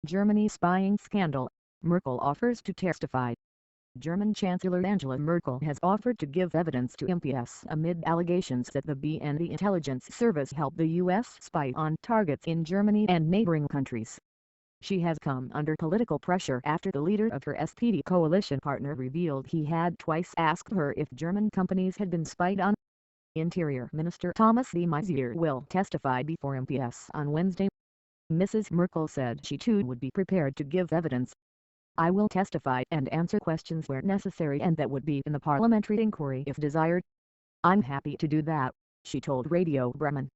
Germany spying scandal, Merkel offers to testify. German Chancellor Angela Merkel has offered to give evidence to MPS amid allegations that the BND intelligence service helped the U.S. spy on targets in Germany and neighboring countries. She has come under political pressure after the leader of her SPD coalition partner revealed he had twice asked her if German companies had been spied on. Interior Minister Thomas de Maiziere will testify before MPS on Wednesday. Mrs. Merkel said she too would be prepared to give evidence. "I will testify and answer questions where necessary, and that would be in the parliamentary inquiry if desired. I'm happy to do that," she told Radio Bremen.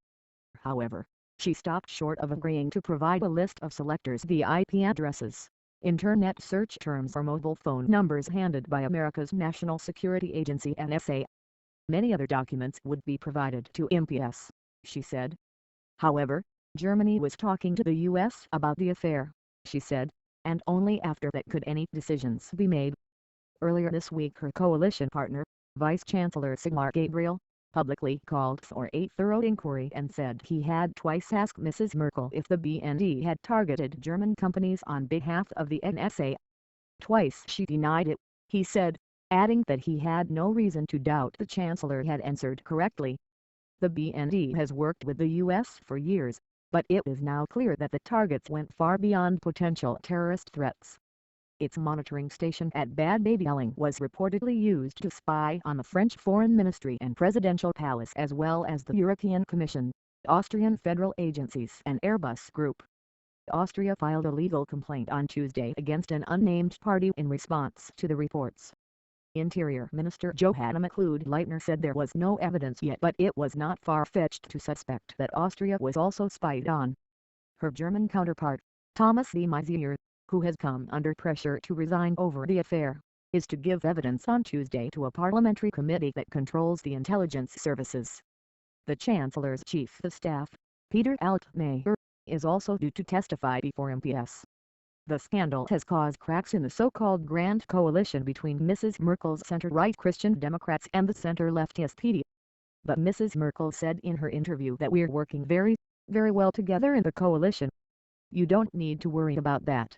However, she stopped short of agreeing to provide a list of selectors' VIP addresses, internet search terms or mobile phone numbers handed by America's National Security Agency NSA. Many other documents would be provided to MPS, she said. However, Germany was talking to the U.S. about the affair, she said, and only after that could any decisions be made. Earlier this week her coalition partner, Vice Chancellor Sigmar Gabriel, publicly called for a thorough inquiry and said he had twice asked Mrs. Merkel if the BND had targeted German companies on behalf of the NSA. Twice she denied it, he said, adding that he had no reason to doubt the Chancellor had answered correctly. The BND has worked with the U.S. for years, but it is now clear that the targets went far beyond potential terrorist threats. Its monitoring station at Bad Babyelling was reportedly used to spy on the French Foreign Ministry and Presidential Palace, as well as the European Commission, Austrian federal agencies and Airbus Group. Austria filed a legal complaint on Tuesday against an unnamed party in response to the reports. Interior Minister Johanna McLeod-Leitner said there was no evidence yet, but it was not far-fetched to suspect that Austria was also spied on. Her German counterpart, Thomas de Maiziere, who has come under pressure to resign over the affair, is to give evidence on Tuesday to a parliamentary committee that controls the intelligence services. The Chancellor's Chief of Staff, Peter Altmaier, is also due to testify before MPS. The scandal has caused cracks in the so-called Grand Coalition between Mrs. Merkel's center-right Christian Democrats and the center-left SPD. But Mrs. Merkel said in her interview that "We're working very well together in the coalition. You don't need to worry about that."